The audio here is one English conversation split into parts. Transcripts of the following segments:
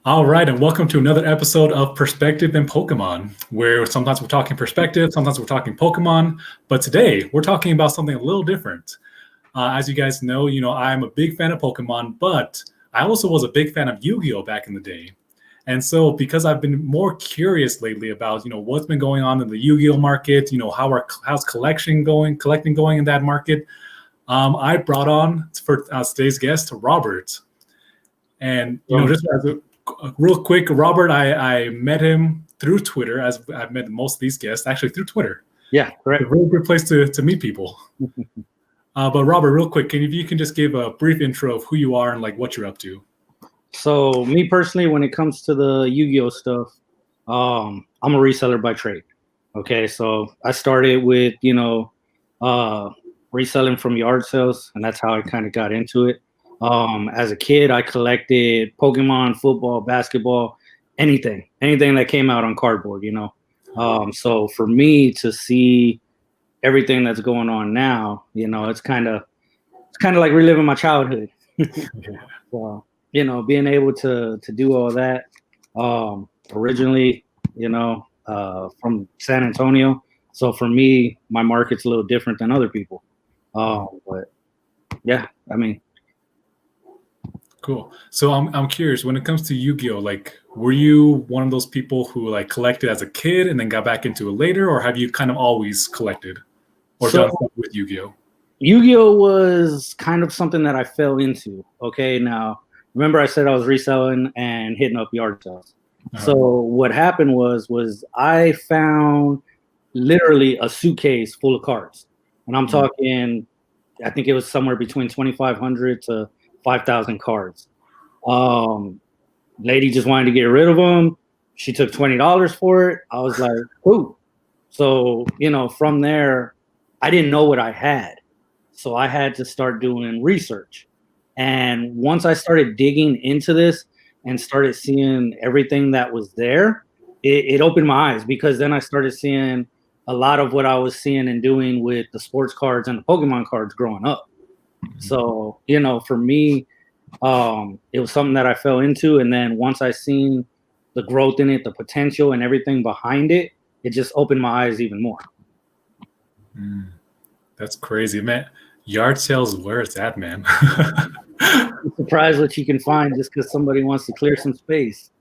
All right, and welcome to another episode of Perspective in Pokemon, where sometimes we're talking perspective, sometimes we're talking Pokemon, but today we're talking about something a little different. As you guys know, I'm a big fan of Pokemon, but I also was a big fan of Yu-Gi-Oh back in the day. And so, because I've been more curious lately about, what's been going on in the Yu-Gi-Oh market, how's collecting going in that market, I brought on for today's guest, Robert. And just as a real quick, Robert, I met him through Twitter, as I've met most of these guests, actually through Twitter. Yeah, correct. It's a really good place to meet people. But Robert, real quick, if you can just give a brief intro of who you are and like what you're up to. So me personally, when it comes to the Yu-Gi-Oh stuff, I'm a reseller by trade. Okay, so I started with reselling from yard sales, and that's how I kind of got into it. As a kid, I collected Pokemon, football, basketball, anything that came out on cardboard. So for me to see everything that's going on now, it's kind of like reliving my childhood. So, being able to do all that. Originally, from San Antonio. So for me, my market's a little different than other people. But yeah, I mean. Cool. So I'm curious, when it comes to Yu-Gi-Oh, like, were you one of those people who like collected as a kid and then got back into it later, or have you kind of always collected or done stuff with Yu-Gi-Oh? Yu-Gi-Oh was kind of something that I fell into. Okay, now remember I said I was reselling and hitting up yard sales. So what happened was I found literally a suitcase full of cards, and I'm talking, I think it was somewhere between 2,500 to 5,000 cards. Lady just wanted to get rid of them. She took $20 for it. I was like, cool. So from there, I didn't know what I had, so I had to start doing research. And once I started digging into this and started seeing everything that was there, it opened my eyes, because then I started seeing a lot of what I was seeing and doing with the sports cards and the Pokemon cards growing up. So, for me, it was something that I fell into. And then once I seen the growth in it, the potential and everything behind it, it just opened my eyes even more. That's crazy, man. Yard sales, where it's at, man. I'm surprised what you can find just because somebody wants to clear some space.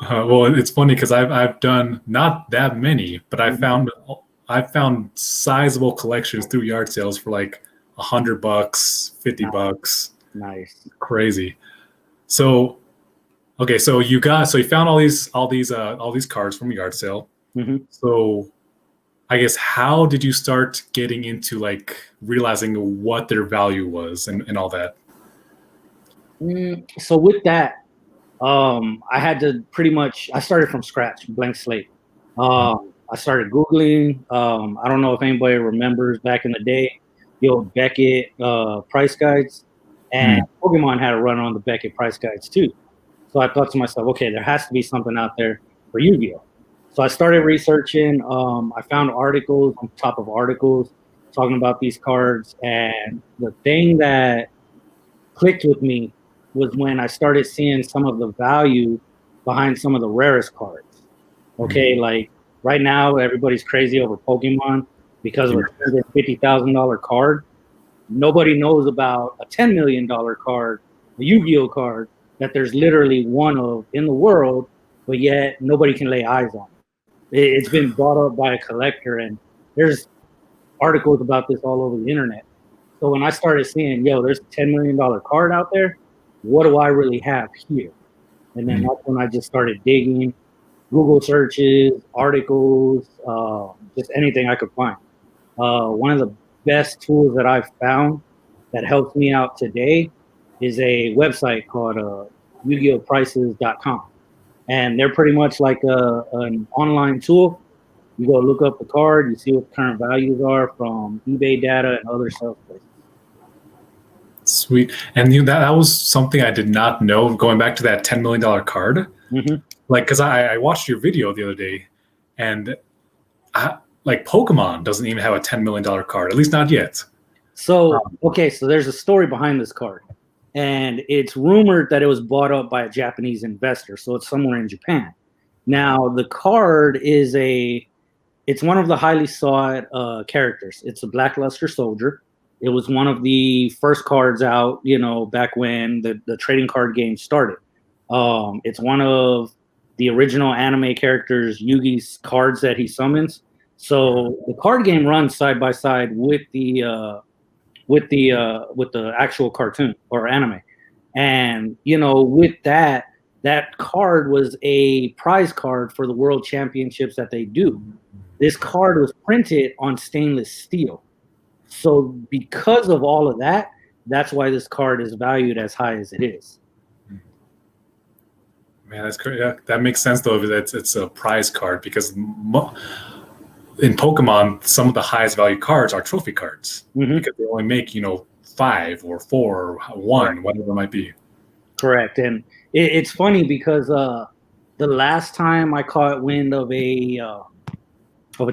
Well, it's funny because I've done not that many, but I found sizable collections through yard sales for like $100, $50. Nice. Crazy. So, okay, so you found all these cards from a yard sale. Mm-hmm. So, I guess, how did you start getting into like realizing what their value was and all that? So with that, I had to I started from scratch, blank slate. I started Googling. I don't know if anybody remembers back in the day, the old Beckett price guides, and Pokemon had a run on the Beckett price guides too. So I thought to myself, okay, there has to be something out there for Yu-Gi-Oh. So I started researching. I found articles on top of articles talking about these cards, and the thing that clicked with me was when I started seeing some of the value behind some of the rarest cards. Okay, like right now, everybody's crazy over Pokemon because of a $250,000 card. Nobody knows about a $10 million card, a Yu-Gi-Oh card, that there's literally one of in the world, but yet nobody can lay eyes on it. It's been brought up by a collector, and there's articles about this all over the internet. So when I started seeing, there's a $10 million card out there, what do I really have here? And then that's when I just started digging, Google searches, articles, just anything I could find. One of the best tools that I've found that helps me out today is a website called YugiohPrices.com. And they're pretty much like an online tool. You go look up the card, you see what the current values are from eBay data and other sales places. Sweet. And that was something I did not know, going back to that $10 million card. Like, because I watched your video the other day, and like Pokemon doesn't even have a $10 million card, at least not yet. So, okay, so there's a story behind this card. and it's rumored that it was bought up by a Japanese investor, so it's somewhere in Japan. Now, the card is it's one of the highly sought characters. It's a blackluster soldier. It was one of the first cards out, back when the trading card game started. It's one of the original anime characters, Yugi's cards that he summons. So the card game runs side by side with the actual cartoon or anime, and with that card was a prize card for the world championships that they do. This card was printed on stainless steel. So because of all of that, that's why this card is valued as high as it is. Man, that's crazy. Yeah, that makes sense though. It's a prize card because in Pokemon, some of the highest value cards are trophy cards because they only make 5 or 4 or 1, whatever it might be. Correct, and it's funny because the last time I caught wind of a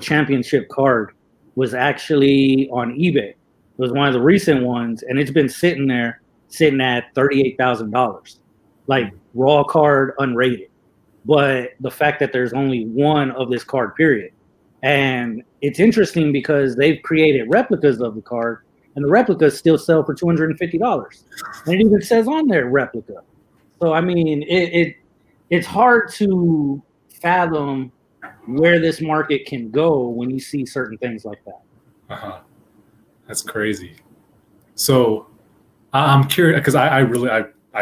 championship card was actually on eBay. It was one of the recent ones, and it's been sitting at $38,000, like raw card, unrated. But the fact that there's only one of this card, period. And it's interesting because they've created replicas of the card, and the replicas still sell for $250. And it even says on there replica. So I mean, it's hard to fathom where this market can go when you see certain things like that. That's crazy. So I'm curious because I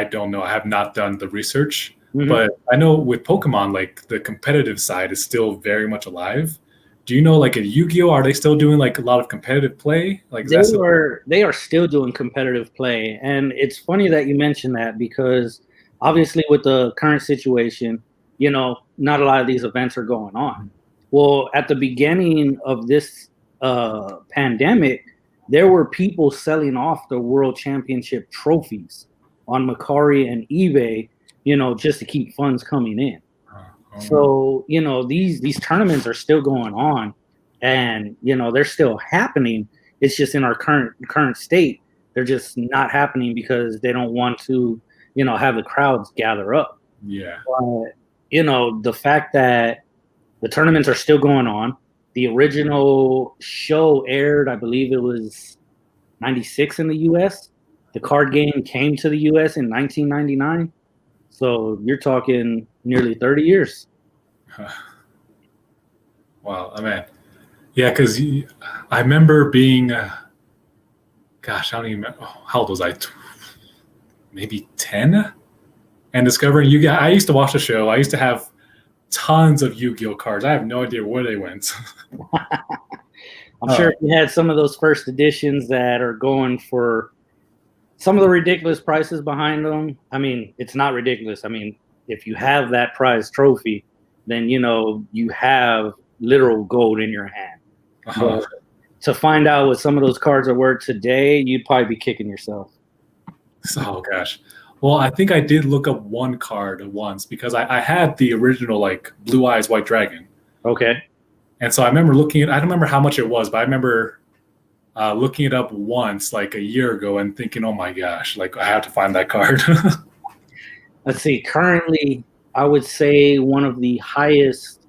don't know. I have not done the research, but I know with Pokemon, like the competitive side is still very much alive. Do you know, like at Yu-Gi-Oh, are they still doing like a lot of competitive play? Like they are still doing competitive play, and it's funny that you mentioned that because obviously with the current situation, not a lot of these events are going on. Well, at the beginning of this pandemic, there were people selling off the world championship trophies on Mercari and eBay, just to keep funds coming in. So, these tournaments are still going on, and, they're still happening. It's just in our current state, they're just not happening because they don't want to, have the crowds gather up. Yeah. But, the fact that the tournaments are still going on, the original show aired, I believe it was 96 in the US. The card game came to the US in 1999. So you're talking nearly 30 years. Wow, I mean, yeah, because I remember being, gosh, I don't even remember, how old was I? Maybe 10? And discovering Yu-Gi-Oh! I used to watch the show. I used to have tons of Yu-Gi-Oh! Cards. I have no idea where they went. I'm sure if you had some of those first editions that are going for some of the ridiculous prices behind them. I mean, it's not ridiculous. I mean, if you have that prize trophy, then you have literal gold in your hand. But to find out what some of those cards are worth today, you'd probably be kicking yourself. Oh gosh. Well, I think I did look up one card once because I had the original like Blue Eyes White Dragon. Okay. And so I remember looking at, I don't remember how much it was, but I remember looking it up once like a year ago and thinking, oh my gosh, like I have to find that card. Let's see. Currently, I would say one of the highest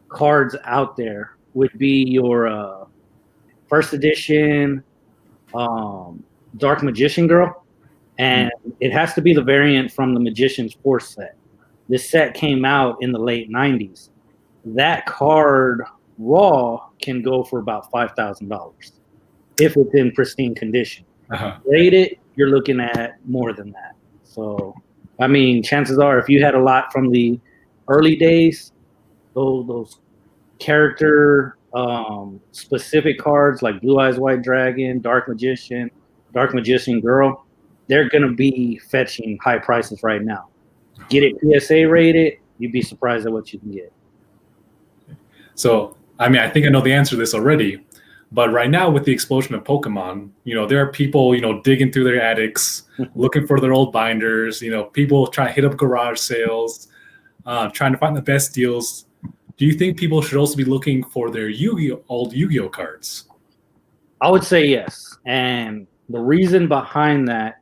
cards out there would be your first edition Dark Magician Girl. And it has to be the variant from the Magician's Force set. This set came out in the late 90s. That card raw can go for about $5,000 if it's in pristine condition. Rated, you're looking at more than that. So, I mean, chances are if you had a lot from the early days, those character specific cards like Blue Eyes White Dragon, Dark Magician Girl, they're going to be fetching high prices right now. Get it PSA rated, you'd be surprised at what you can get. So, I mean, I think I know the answer to this already, but right now with the explosion of Pokemon, there are people, digging through their attics, looking for their old binders, people trying to hit up garage sales, trying to find the best deals. Do you think people should also be looking for their old Yu-Gi-Oh cards? I would say yes. And the reason behind that,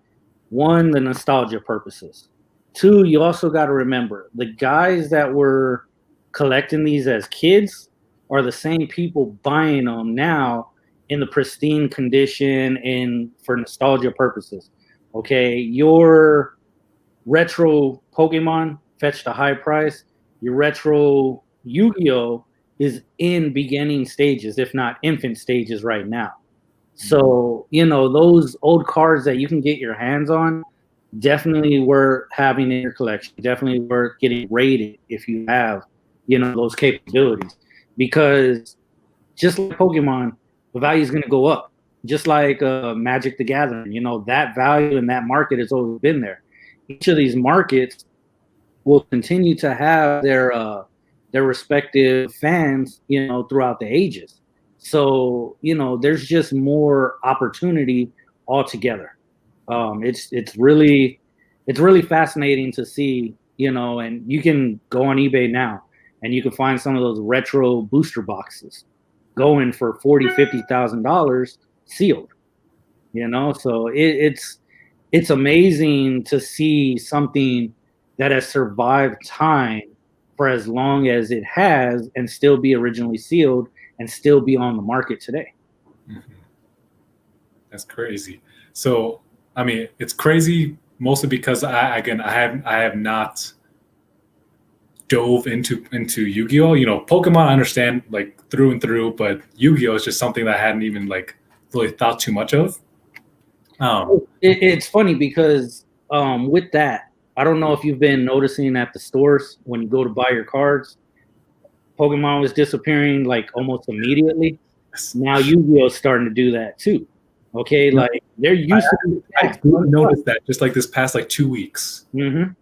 One, the nostalgia purposes. Two, you also got to remember the guys that were collecting these as kids are the same people buying them now in the pristine condition and for nostalgia purposes. Okay, your retro Pokemon fetched a high price. Your retro Yu-Gi-Oh is in beginning stages, if not infant stages right now. So, those old cards that you can get your hands on definitely worth having in your collection, definitely worth getting rated if you have, those capabilities. Because just like Pokemon, the value is going to go up. Just like Magic the Gathering, that value in that market has always been there. Each of these markets will continue to have their respective fans, throughout the ages. So, there's just more opportunity altogether. It's really fascinating to see, and you can go on eBay now and you can find some of those retro booster boxes going for $40,000-$50,000 sealed. So it's amazing to see something that has survived time for as long as it has and still be originally sealed and still be on the market today. Mm-hmm. That's crazy. So, I mean, it's crazy mostly because I have not dove into Yu-Gi-Oh. Pokemon I understand like through and through, but Yu-Gi-Oh is just something that I hadn't even like really thought too much of. It's funny because with that, I don't know if you've been noticing at the stores when you go to buy your cards, Pokemon was disappearing like almost immediately. Now Yu-Gi-Oh is starting to do that too. Okay, like they're used to. I noticed that just like this past like 2 weeks. Mm-hmm.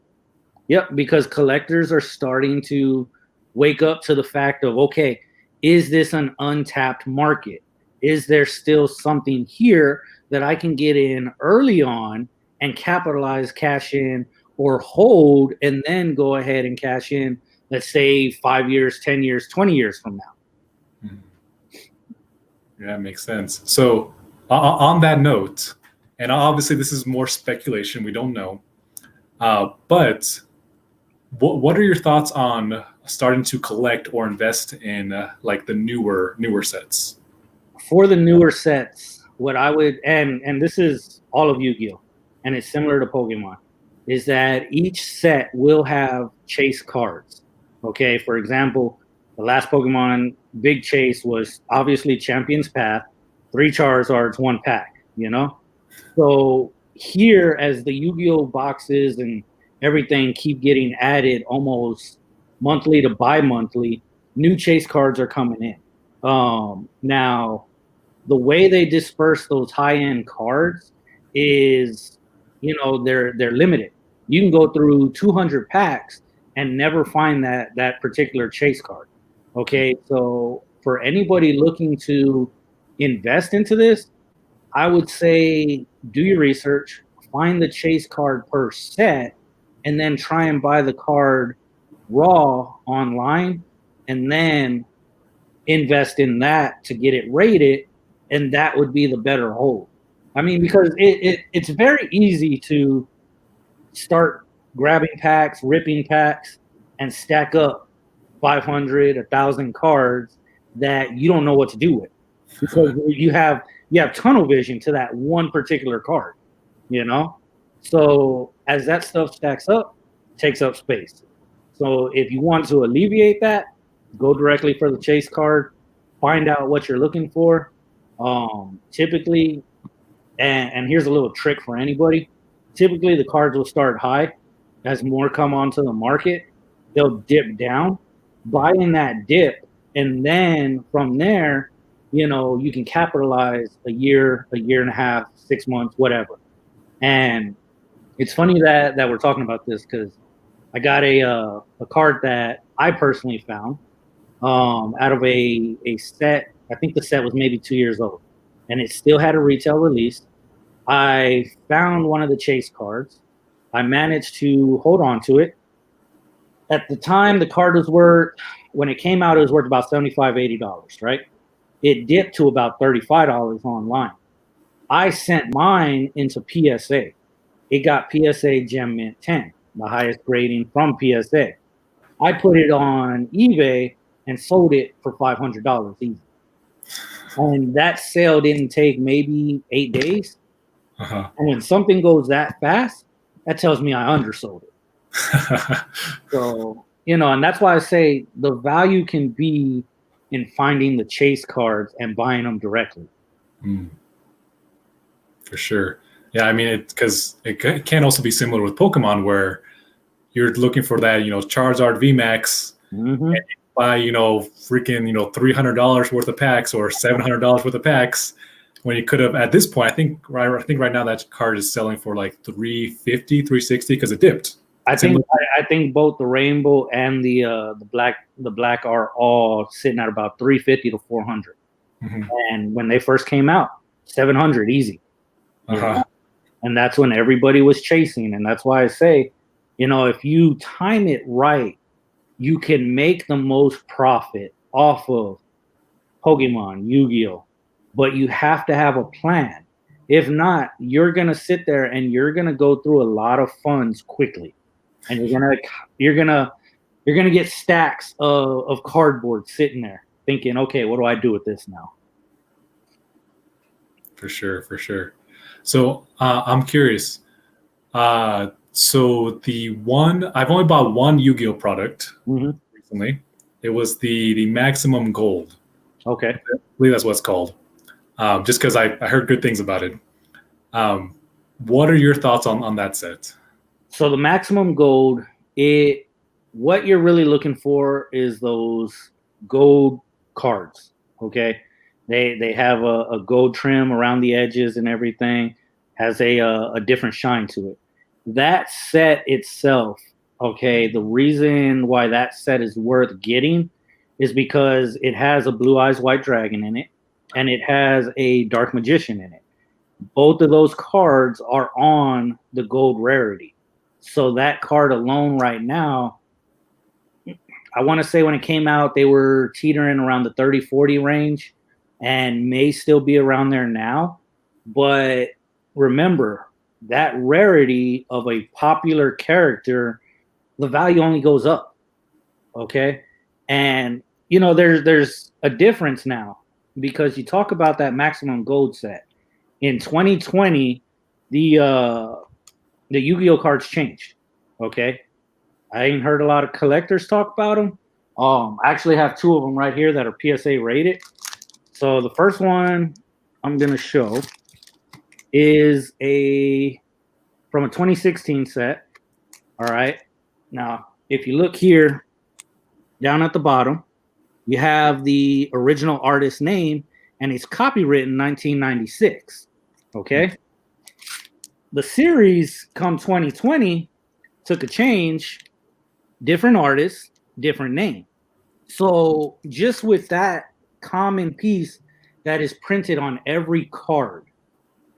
Yep, because collectors are starting to wake up to the fact of, okay, is this an untapped market? Is there still something here that I can get in early on and capitalize, cash in, or hold, and then go ahead and cash in, let's say 5 years, 10 years, 20 years from now? Yeah, that makes sense. So on that note, and obviously this is more speculation, we don't know, but what are your thoughts on starting to collect or invest in like the newer sets? For the newer sets, what I would, and this is all of Yu-Gi-Oh, and it's similar to Pokemon, is that each set will have chase cards. Okay, for example, the last Pokemon big chase was obviously Champion's Path, 3 Charizards, 1 pack, So here, as the Yu-Gi-Oh boxes and everything keep getting added almost monthly to bi-monthly, new chase cards are coming in. Now, the way they disperse those high-end cards is, they're limited. You can go through 200 packs and never find that particular chase card. Okay, so for anybody looking to invest into this, I would say do your research, find the chase card per set, and then try and buy the card raw online, and then invest in that to get it rated, and that would be the better hold. I mean, because it's very easy to start grabbing packs, ripping packs, and stack up 500, 1,000 cards that you don't know what to do with, because you have tunnel vision to that one particular card, So as that stuff stacks up, it takes up space. So if you want to alleviate that, go directly for the chase card, find out what you're looking for. Typically, and here's a little trick for anybody. Typically, the cards will start high. As more come onto the market, they'll dip down. Buy in that dip, and then from there, you can capitalize a year and a half, 6 months, whatever. And it's funny that we're talking about this because I got a card that I personally found out of a set. I think the set was maybe 2 years old, and it still had a retail release. I found one of the chase cards. I managed to hold on to it. At the time, the card was worth, when it came out, it was worth about $75, $80, right? It dipped to about $35 online. I sent mine into PSA. it got PSA Gem Mint 10, the highest grading from PSA. I put it on eBay and sold it for $500 easy. And that sale didn't take maybe 8 days. Uh-huh. And when something goes that fast, that tells me I undersold it. So, and that's why I say the value can be in finding the chase cards and buying them directly. For sure. Yeah, I mean, because it can also be similar with Pokemon, where you're looking for that, Charizard VMAX, Mm-hmm. and you buy, freaking, $300 worth of packs or $700 worth of packs, when you could have, at this point, I think right now that card is selling for like $350, $360 because it dipped. I think both the rainbow and the black are all sitting at about $350 to $400. Mm-hmm. And when they first came out, $700 easy. Uh-huh. And that's when everybody was chasing. And that's why I say, if you time it right, you can make the most profit off of Pokemon, Yu-Gi-Oh! But you have to have a plan. If not, you're gonna sit there and you're gonna go through a lot of funds quickly, and you're gonna get stacks of cardboard sitting there, thinking, okay, what do I do with this now? For sure. So I'm curious. So I've only bought one Yu-Gi-Oh product recently. It was the Maximum Gold. Okay. I believe that's what it's called. Just because I heard good things about it. What are your thoughts on that set? So the Maximum Gold, what you're really looking for is those gold cards. Okay. They have a gold trim around the edges and everything, has a different shine to it. That set itself, okay, the reason why that set is worth getting is because it has a Blue Eyes White Dragon in it, and it has a Dark Magician in it. Both of those cards are on the gold rarity. So that card alone right now, I want to say when it came out, they were teetering around the 30, 40 range and may still be around there now. But remember, that rarity of a popular character, the value only goes up. Okay. And, there's a difference now because you talk about that Maximum Gold set. In 2020, the Yu-Gi-Oh cards changed. Okay. I ain't heard a lot of collectors talk about them. I actually have two of them right here that are PSA rated. So the first one I'm going to show is from a 2016 set. All right. Now, if you look here down at the bottom, you have the original artist name, and it's copywritten 1996. Okay. The series come 2020 took a change, different artist, different name. So just with that common piece that is printed on every card,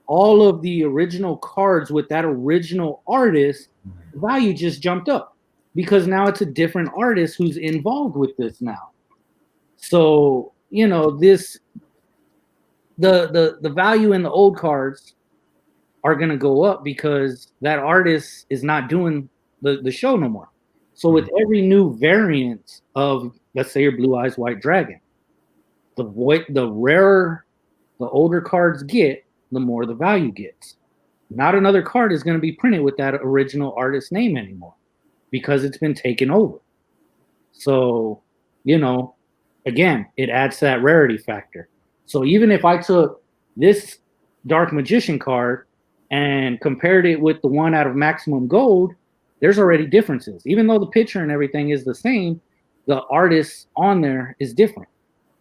all of the original cards with that original artist, value just jumped up because now it's a different artist who's involved with this now. So, the value in the old cards are going to go up because that artist is not doing the show no more. So with every new variant of, let's say, your Blue Eyes White Dragon, the rarer the older cards get, the more the value gets. Not another card is going to be printed with that original artist name anymore because it's been taken over. So, again, it adds to that rarity factor. So even if I took this Dark Magician card and compared it with the one out of Maximum Gold, there's already differences. Even though the picture and everything is the same, the artist on there is different.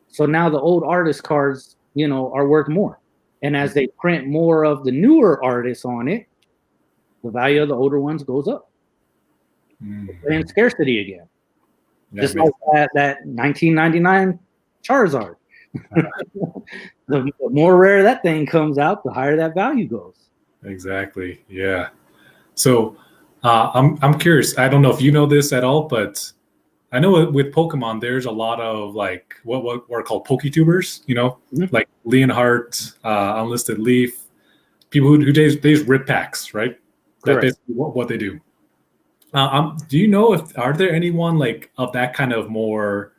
So now the old artist cards, are worth more. And as they print more of the newer artists on it, the value of the older ones goes up. And scarcity again. Just like that 1999 Charizard. The more rare that thing comes out, the higher that value goes. Exactly. Yeah. So I'm curious. I don't know if you know this at all, but I know with Pokemon, there's a lot of like what are called Poketubers, like Leonhardt, Unlisted Leaf, people who they just rip packs, right? That's basically what they do. Do you know if are there anyone like of that kind of more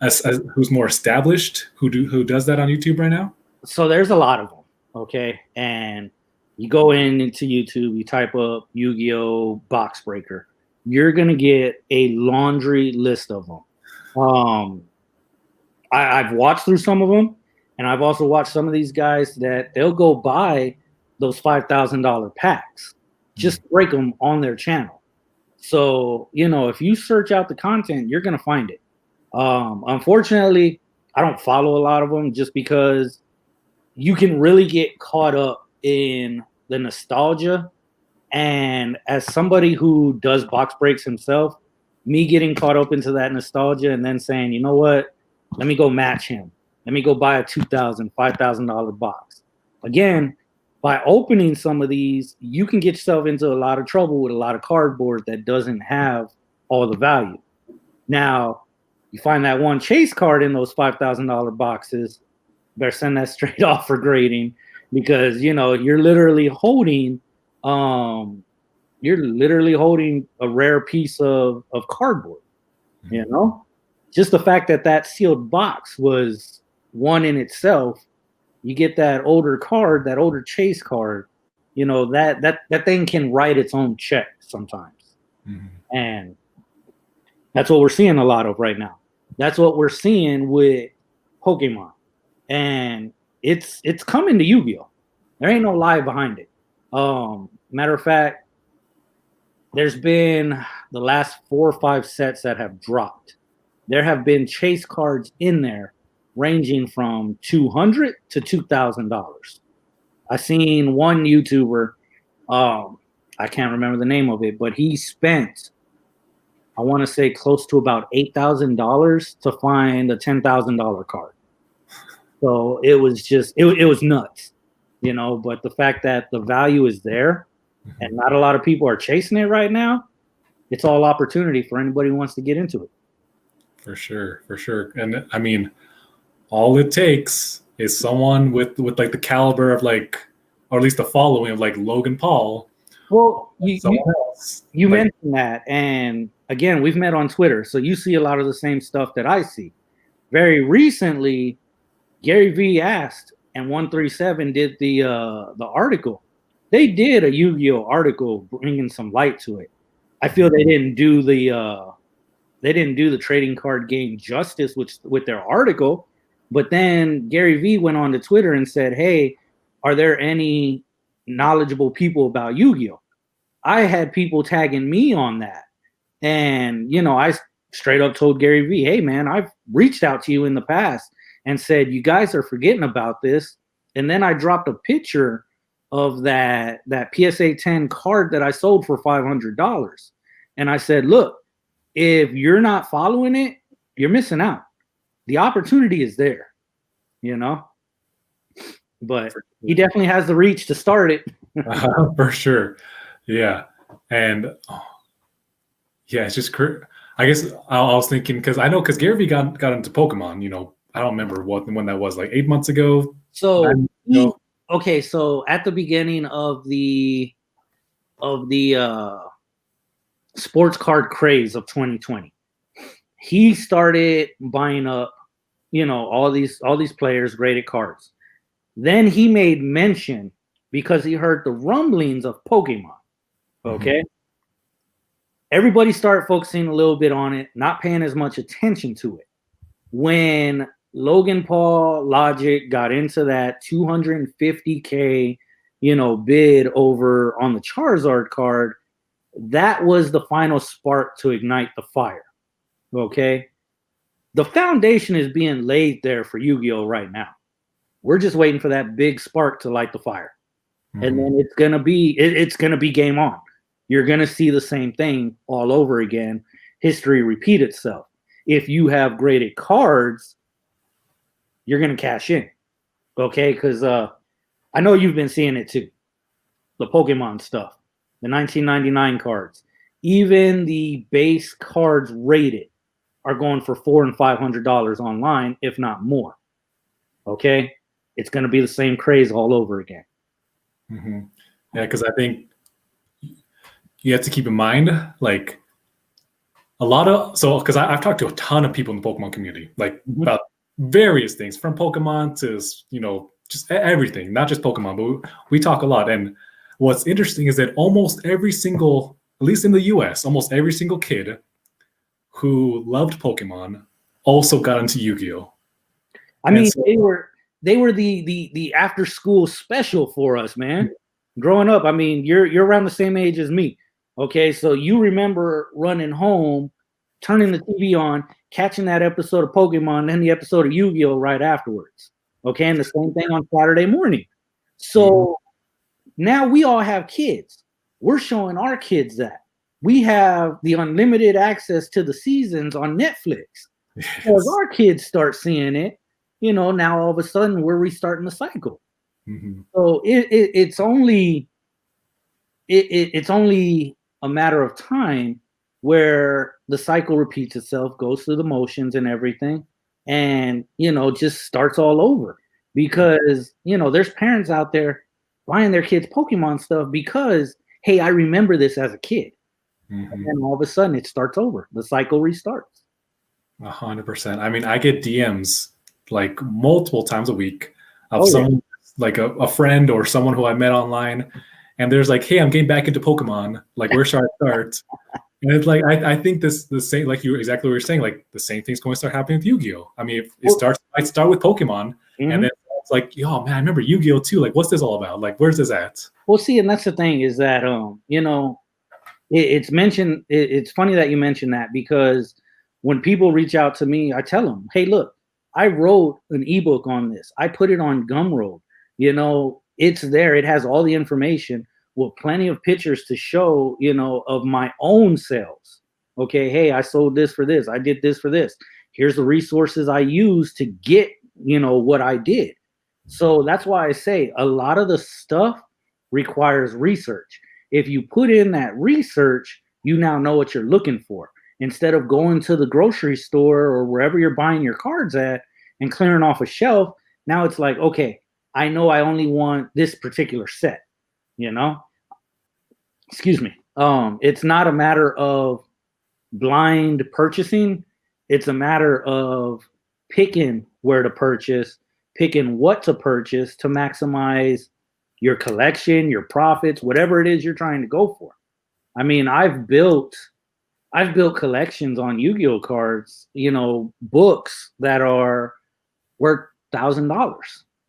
as who's more established who does that on YouTube right now? So there's a lot of them. Okay, and you go into YouTube, you type up Yu-Gi-Oh box breaker, you're gonna get a laundry list of them. I've watched through some of them, and I've also watched some of these guys that they'll go buy those $5,000 packs just to break them on their channel. So, if you search out the content, you're going to find it. Unfortunately, I don't follow a lot of them just because you can really get caught up in the nostalgia. And as somebody who does box breaks himself, me getting caught up into that nostalgia and then saying, you know what, let me go match him. Let me go buy a $2,000, $5,000 box. Again, by opening some of these, you can get yourself into a lot of trouble with a lot of cardboard that doesn't have all the value. Now, you find that one chase card in those $5,000 boxes, better send that straight off for grading because, you're literally holding a rare piece of cardboard, Just the fact that sealed box was one in itself. You get that older card, that older chase card, that thing can write its own check sometimes. Mm-hmm. And that's what we're seeing a lot of right now. That's what we're seeing with Pokemon. And it's coming to Yu-Gi-Oh! There ain't no lie behind it. Matter of fact, there's been the last 4 or 5 sets that have dropped. There have been chase cards in there ranging from $200 to $2,000. I seen one YouTuber, I can't remember the name of it, but he spent, I want to say close to about $8,000 to find a $10,000 card. So it was just, it was nuts, but the fact that the value is there and not a lot of people are chasing it right now, it's all opportunity for anybody who wants to get into it. For sure. And I mean, all it takes is someone with like the caliber of like, or at least the following of like Logan Paul. Well, you mentioned that, and again, we've met on Twitter, so you see a lot of the same stuff that I see. Very recently, Gary V asked, and 137 did the article. They did a Yu-Gi-Oh article bringing some light to it. I feel they didn't do the trading card game justice with their article. But then Gary V went on to Twitter and said, hey, are there any knowledgeable people about Yu-Gi-Oh? I had people tagging me on that. And, I straight up told Gary V, hey, man, I've reached out to you in the past and said, you guys are forgetting about this. And then I dropped a picture of that PSA 10 card that I sold for $500. And I said, look, if you're not following it, you're missing out. The opportunity is there, but he definitely has the reach to start it. For sure. Yeah. And it's just, I guess I was thinking, because Gary Vee got into Pokemon, I don't remember when that was, like 8 months ago. So, okay. So at the beginning of the sports card craze of 2020, he started buying up, all these players' graded cards. Then he made mention because he heard the rumblings of Pokemon. Okay. Mm-hmm. Everybody started focusing a little bit on it, not paying as much attention to it. When Logan Paul Logic got into that $250K, bid over on the Charizard card, that was the final spark to ignite the fire. Okay. The foundation is being laid there for Yu-Gi-Oh right now. We're just waiting for that big spark to light the fire. Mm-hmm. And then it's going to be game on. You're going to see the same thing all over again. History repeat itself. If you have graded cards, you're going to cash in. Okay. Cause, I know you've been seeing it too. The Pokemon stuff, the 1999 cards, even the base cards rated are going for $400 and $500 online, if not more. Okay, it's going to be the same craze all over again. Mm-hmm. Yeah, because I think you have to keep in mind, like a lot of, so because I've talked to a ton of people in the Pokemon community, like about various things from Pokemon to, you know, just everything, not just Pokemon, but we talk a lot. And what's interesting is that almost every single, at least in the US, almost every single kid who loved Pokemon also got into Yu-Gi-Oh. I mean, so, they were the after school special for us, man. Growing up, I mean, you're around the same age as me. Okay, so you remember running home, turning the TV on, catching that episode of Pokemon, then the episode of Yu-Gi-Oh right afterwards. Okay, and the same thing on Saturday morning. So now we all have kids. We're showing our kids that. We have the unlimited access to the seasons on Netflix. Yes. So as our kids start seeing it, you know, now all of a sudden we're restarting the cycle. So it's only a matter of time where the cycle repeats itself, goes through the motions and everything, and, you know, just starts all over. Because, you know, there's parents out there buying their kids Pokemon stuff because, hey, I remember this as a kid. And then all of a sudden it starts over. The cycle restarts. 100%. I mean, I get DMs like multiple times a week of someone like a friend or someone who I met online. And there's like, hey, I'm getting back into Pokemon. Like, where should I start? And it's like, I think the same, like you exactly what you're saying, like the same thing's going to start happening with Yu-Gi-Oh. I mean, might start with Pokemon, and then it's like, yo, man, I remember Yu-Gi-Oh too. Like, what's this all about? Like, where's this at? Well, see, and that's the thing is that, you know, it's mentioned. It's funny that you mentioned that, because when people reach out to me, I tell them, hey, look, I wrote an ebook on this. I put it on Gumroad. You know, it's there. It has all the information with plenty of pictures to show, you know, of my own sales. Okay, hey, I sold this for this. I did this for this. Here's the resources I used to get, you know, what I did. So that's why I say a lot of the stuff requires research. If you put in that research, you now know what you're looking for. Instead of going to the grocery store or wherever you're buying your cards at and clearing off a shelf, now it's like, okay, I know I only want this particular set, you know? Excuse me. It's not a matter of blind purchasing. It's a matter of picking where to purchase, picking what to purchase to maximize your collection, your profits, whatever it is you're trying to go for. I mean, I've built collections on Yu-Gi-Oh cards, you know, books that are worth $1,000,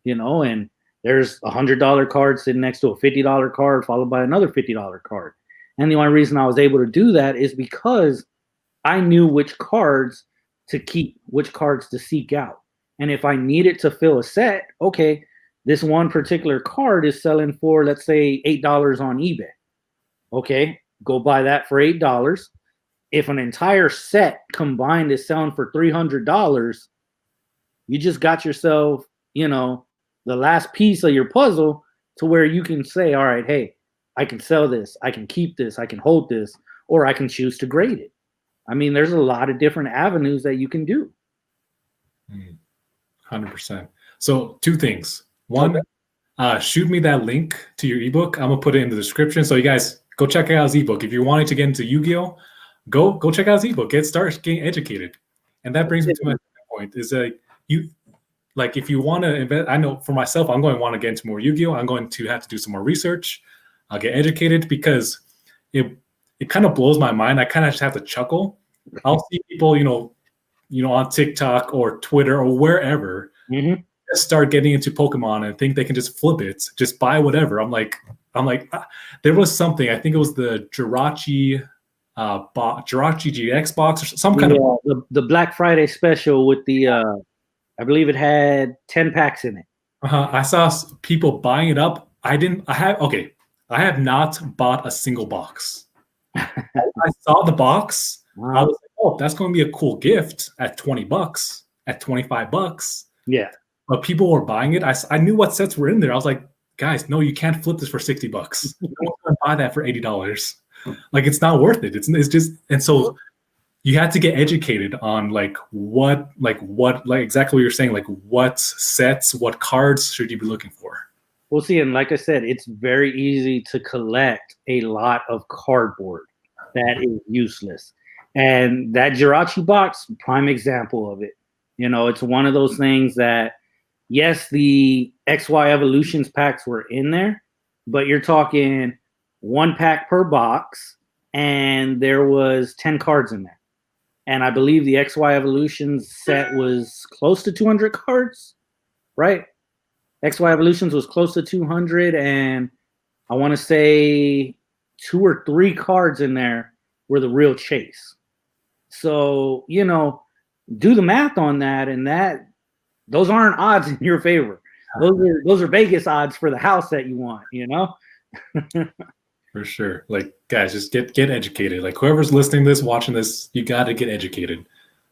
you know, and there's $100 card sitting next to a $50 card followed by another $50 card. And the only reason I was able to do that is because I knew which cards to keep, which cards to seek out. And if I needed to fill a set, okay, this one particular card is selling for, let's say, $8 on eBay. Okay, go buy that for $8. If an entire set combined is selling for $300, you just got yourself, you know, the last piece of your puzzle to where you can say, all right, hey, I can sell this, I can keep this, I can hold this, or I can choose to grade it. I mean, there's a lot of different avenues that you can do. 100%. So 2 things. One, shoot me that link to your ebook. I'm gonna put it in the description. So you guys go check out his ebook. If you're wanting to get into Yu-Gi-Oh, go check out his ebook. Start getting educated. And that brings me to my point: is that if you want to invest, I know for myself, I'm going to want to get into more Yu-Gi-Oh. I'm going to have to do some more research. I'll get educated, because it kind of blows my mind. I kind of just have to chuckle. I'll see people, you know, on TikTok or Twitter or wherever, just start getting into Pokemon and think they can just flip it, just buy whatever. I'm like, there was something. I think it was the Jirachi GX box or some kind of the Black Friday special with the I believe it had 10 packs in it. I saw people buying it up. I have not bought a single box. I saw the box. I was like, oh, that's going to be a cool gift at $20, at $25. Yeah. But people were buying it. I knew what sets were in there. I was like, guys, no, you can't flip this for $60. No one's going to buy that for $80. Like, it's not worth it. It's just, and so you had to get educated on exactly what you're saying, like what sets, what cards should you be looking for? Well, see, and like I said, it's very easy to collect a lot of cardboard that is useless. And that Jirachi box, prime example of it. You know, it's one of those things that, yes, the XY Evolutions packs were in there, but you're talking one pack per box, and there was 10 cards in there. And I believe the XY Evolutions set was close to 200 cards, right? XY Evolutions was close to 200, and I want to say 2 or 3 cards in there were the real chase. So, you know, do the math on that, and those aren't odds in your favor. Those are Vegas odds for the house that you want, you know? For sure. Like, guys, just get educated. Like, whoever's listening to this, watching this, you got to get educated.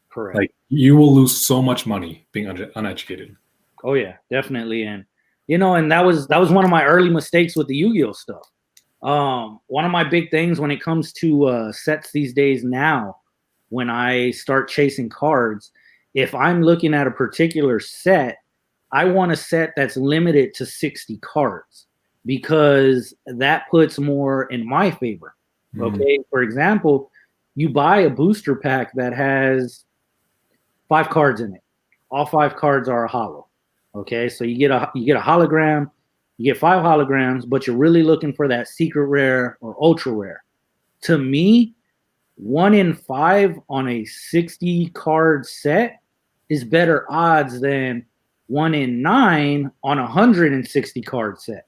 Correct. Like, you will lose so much money being uneducated. Oh yeah, definitely. And you know, and that was one of my early mistakes with the Yu-Gi-Oh stuff. One of my big things when it comes to sets these days now, when I start chasing cards, if I'm looking at a particular set, I want a set that's limited to 60 cards because that puts more in my favor. Okay. For example, you buy a booster pack that has 5 cards in it. All 5 cards are a holo. Okay, so you get a hologram, you get 5 holograms, but you're really looking for that secret rare or ultra rare. To me, 1 in 5 on a 60 card set is better odds than 1 in 9 on a 160 card set.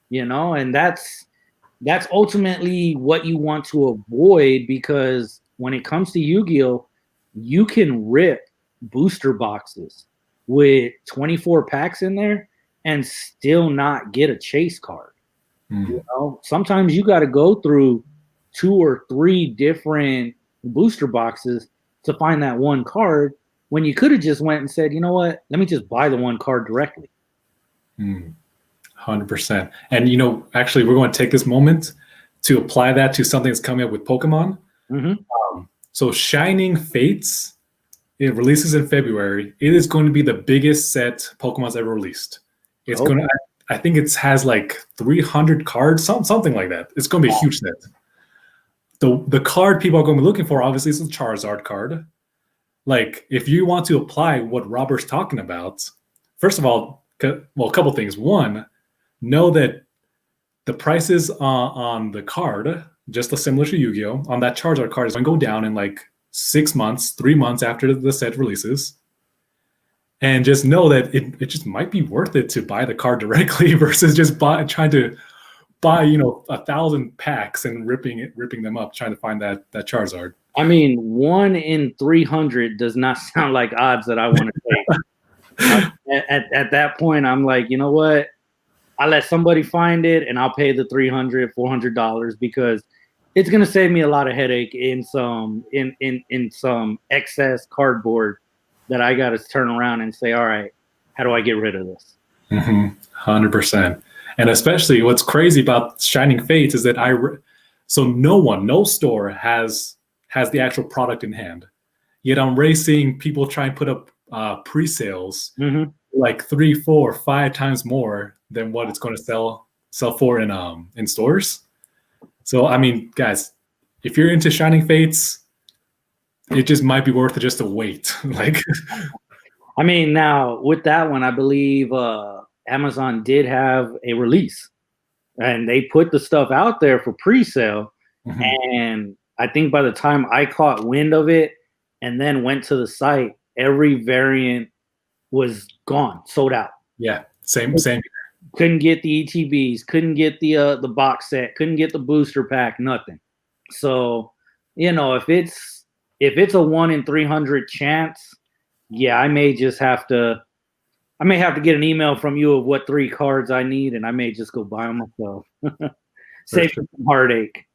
You know, and that's ultimately what you want to avoid, because when it comes to Yu-Gi-Oh, you can rip booster boxes with 24 packs in there and still not get a chase card. You know, sometimes you got to go through 2 or 3 different booster boxes to find that one card, when you could have just went and said, you know what, let me just buy the one card directly. 100%. And, you know, actually, we're going to take this moment to apply that to something that's coming up with Pokemon. So Shining Fates, it releases in February. It is going to be the biggest set Pokemon's ever released. It's going to, I think it has like 300 cards, something like that. It's going to be a huge set. The card people are going to be looking for, obviously, is the Charizard card. Like, if you want to apply what Robert's talking about, first of all, well, a couple things. One, know that the prices on the card, just similar to Yu-Gi-Oh, on that Charizard card is going to go down in like 6 months, 3 months after the set releases. And just know that it just might be worth it to buy the card directly versus just trying to buy, you know, 1,000 packs and ripping them up, trying to find that Charizard. I mean, 1 in 300 does not sound like odds that I want to take. At that point, I'm like, you know what? I'll let somebody find it, and I'll pay the $300, $400, because it's gonna save me a lot of headache in some excess cardboard that I got to turn around and say, all right, how do I get rid of this? 100%. And especially what's crazy about Shining Fates is that no store has the actual product in hand. Yet I'm seeing people try and put up pre-sales like 3, 4, 5 times more than what it's going to sell for in stores. So I mean, guys, if you're into Shining Fates, it just might be worth it just to wait. Like, I mean, now with that one, I believe Amazon did have a release, and they put the stuff out there for pre-sale. And I think by the time I caught wind of it and then went to the site, every variant was gone, sold out. Yeah, same. Couldn't get the ETBs, couldn't get the box set, couldn't get the booster pack, nothing. So, you know, if it's a 1 in 300 chance, yeah, I may have to get an email from you of what 3 cards I need, and I may just go buy them myself. Save some heartache.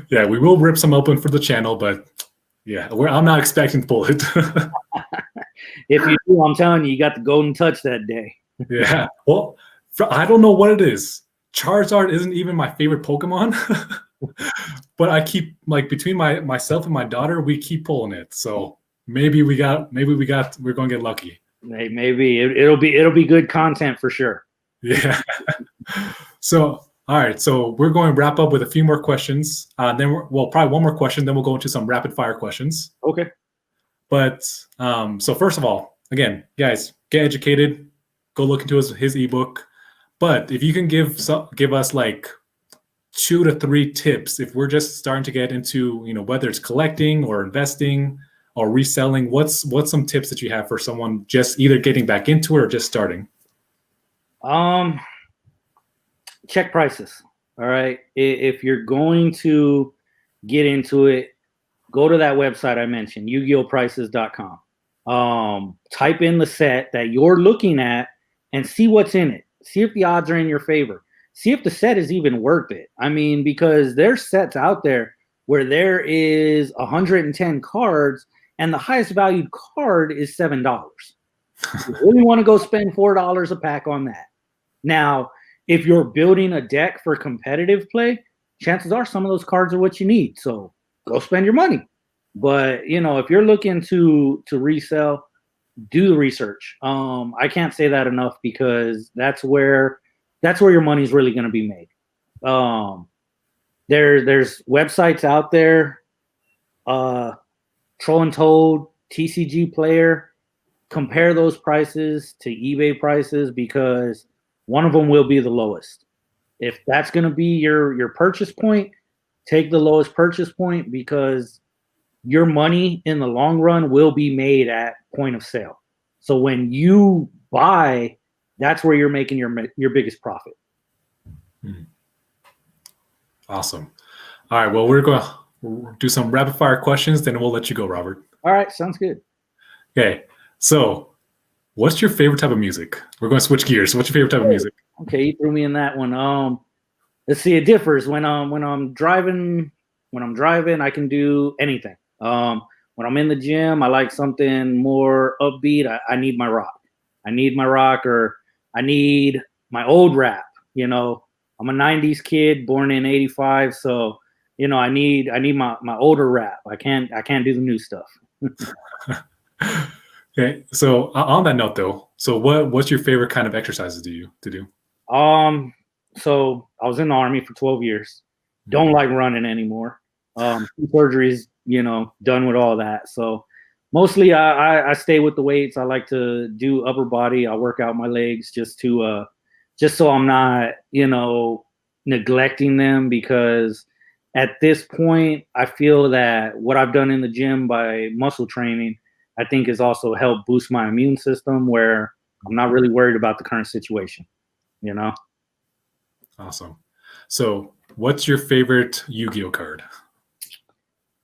Yeah, we will rip some open for the channel, but yeah, I'm not expecting to pull it. If you do, I'm telling you, you got the golden touch that day. Yeah. Well, I don't know what it is. Charizard isn't even my favorite Pokemon, but I keep, like, between myself and my daughter, we keep pulling it. So maybe we're gonna get lucky. Maybe it'll be good content for sure. Yeah. So, all right. So we're going to wrap up with a few more questions. Probably one more question. Then we'll go into some rapid fire questions. Okay. But so first of all, again, guys, get educated. Go look into his ebook. But if you can give us like 2 to 3 tips if we're just starting to get into, whether it's collecting or investing or reselling, what's some tips that you have for someone just either getting back into it or just starting? Check prices. All right. If you're going to get into it, go to that website I mentioned, yugiohprices.com. Type in the set that you're looking at and see what's in it. See if the odds are in your favor. See if the set is even worth it. I mean, because there's sets out there where there is 110 cards and the highest valued card is $7. You really want to go spend $4 a pack on that. Now, if you're building a deck for competitive play, chances are some of those cards are what you need. So go spend your money. But, if you're looking to resell, do the research. I can't say that enough because that's where your money's really going to be made. There's websites out there, Troll and Toad, TCG Player. Compare those prices to eBay prices because one of them will be the lowest. If that's going to be your purchase point, take the lowest purchase point because your money in the long run will be made at point of sale. So when you buy, that's where you're making your biggest profit. Awesome. All right. Well, we're going to do some rapid fire questions, then we'll let you go, Robert. All right. Sounds good. Okay. So what's your favorite type of music? We're going to switch gears. What's your favorite type of music? Okay. You threw me in that one. Let's see. It differs. When I'm driving, I can do anything. When I'm in the gym, I like something more upbeat. I need my rock. Or I need my old rap. I'm a 90s kid born in 85. So, I need my older rap. I can't do the new stuff. Okay. So on that note though, so what's your favorite kind of exercises to do? So I was in the Army for 12 years. Don't like running anymore. Surgeries, done with all that. So mostly I stay with the weights. I like to do upper body. I work out my legs just so I'm not, neglecting them because at this point, I feel that what I've done in the gym by muscle training, I think has also helped boost my immune system where I'm not really worried about the current situation, Awesome. So what's your favorite Yu-Gi-Oh card?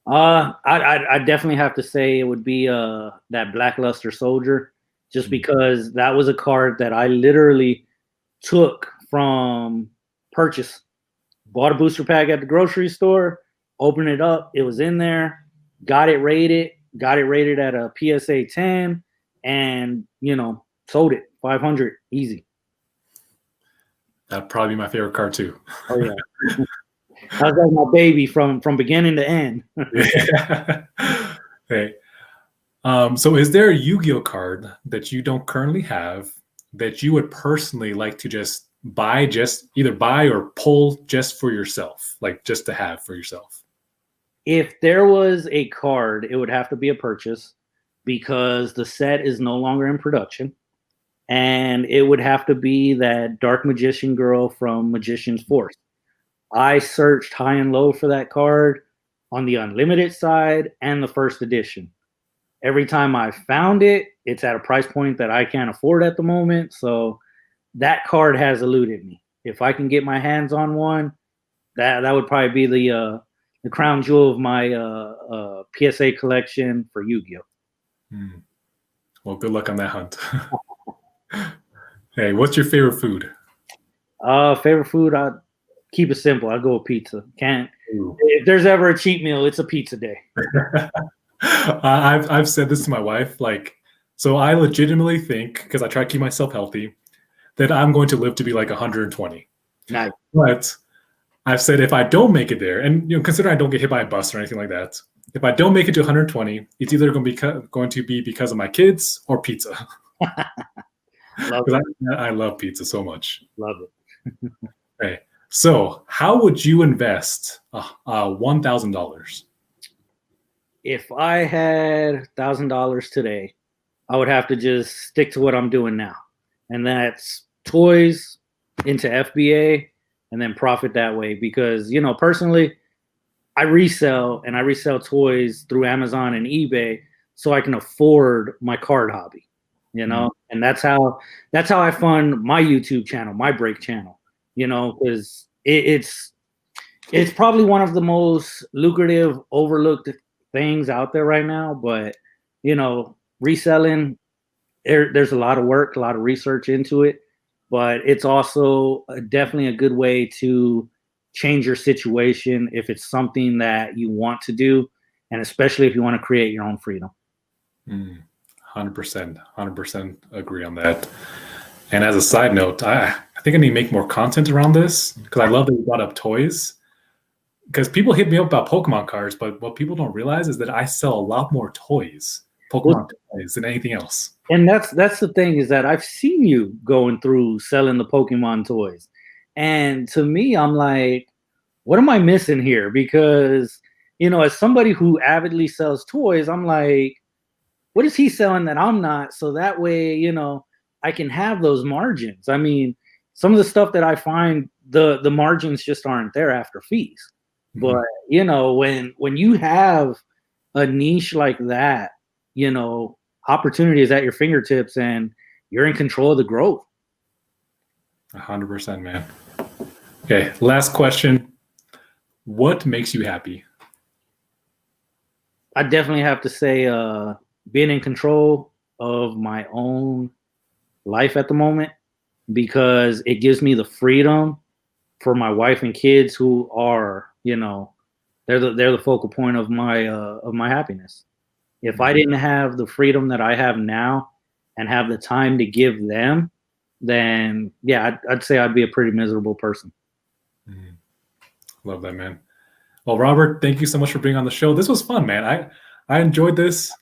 I definitely have to say it would be that Blackluster Soldier, just because that was a card that I literally took from purchase. Bought a booster pack at the grocery store, opened it up, it was in there, got it rated at a PSA 10, and sold it 500 easy. That'd probably be my favorite card too. Oh yeah. That was like my baby from beginning to end. Yeah. Okay. So is there a Yu-Gi-Oh card that you don't currently have that you would personally like to just either buy or pull just for yourself, like just to have for yourself? If there was a card, it would have to be a purchase because the set is no longer in production. And it would have to be that Dark Magician girl from Magician's Force. I searched high and low for that card on the unlimited side and the first edition. Every time I found it, it's at a price point that I can't afford at the moment. So that card has eluded me. If I can get my hands on one, that would probably be the crown jewel of my PSA collection for Yu-Gi-Oh. Well, good luck on that hunt. Hey, what's your favorite food? Favorite food, I keep it simple. I'll go with pizza. If there's ever a cheat meal, it's a pizza day. I've said this to my wife, so I legitimately think, because I try to keep myself healthy, that I'm going to live to be like 120. Nice. But I've said if I don't make it there, and consider I don't get hit by a bus or anything like that, if I don't make it to 120, it's either going to be because of my kids or pizza. Love 'Cause it. I love pizza so much. Love it. Okay. So how would you invest $1,000? If I had $1,000 today, I would have to just stick to what I'm doing now, and that's toys into FBA, and then profit that way. Because personally, I resell toys through Amazon and eBay, so I can afford my card hobby. And that's how I fund my YouTube channel, my break channel. Because it's probably one of the most lucrative, overlooked things out there right now. But reselling, there's a lot of work, a lot of research into it, but it's also definitely a good way to change your situation if it's something that you want to do, and especially if you want to create your own freedom. 100%, 100% agree on that. And as a side note, I think I need to make more content around this because I love that you brought up toys. Because people hit me up about Pokemon cards, but what people don't realize is that I sell a lot more toys, Pokemon toys, than anything else. And that's the thing, is that I've seen you going through selling the Pokemon toys. And to me, I'm like, what am I missing here? Because, as somebody who avidly sells toys, I'm like, what is he selling that I'm not? So that way, I can have those margins. I mean, some of the stuff that I find, the margins just aren't there after fees. But when you have a niche like that, opportunity is at your fingertips, and you're in control of the growth. 100%, man. Okay, last question. What makes you happy? I definitely have to say being in control of my own life at the moment, because it gives me the freedom for my wife and kids, who are, they're the focal point of my happiness. If I didn't have the freedom that I have now and have the time to give them, then yeah, I'd say I'd be a pretty miserable person. Love that, man. Well, Robert, thank you so much for being on the show. This was fun, man. I enjoyed this.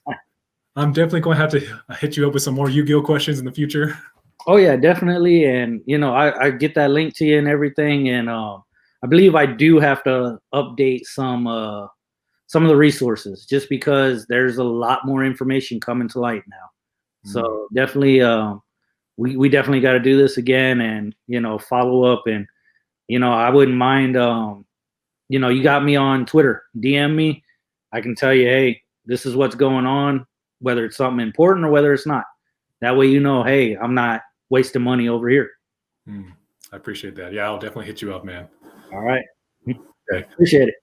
I'm definitely going to have to hit you up with some more Yu-Gi-Oh questions in the future. Oh yeah, definitely. And I get that link to you and everything. And I believe I do have to update some of the resources, just because there's a lot more information coming to light now. So definitely, we definitely got to do this again, and follow up. And I wouldn't mind. You got me on Twitter. DM me. I can tell you, hey, this is what's going on, whether it's something important or whether it's not. That way, hey, I'm not wasting money over here. I appreciate that. Yeah, I'll definitely hit you up, man. All right. Okay. Appreciate it.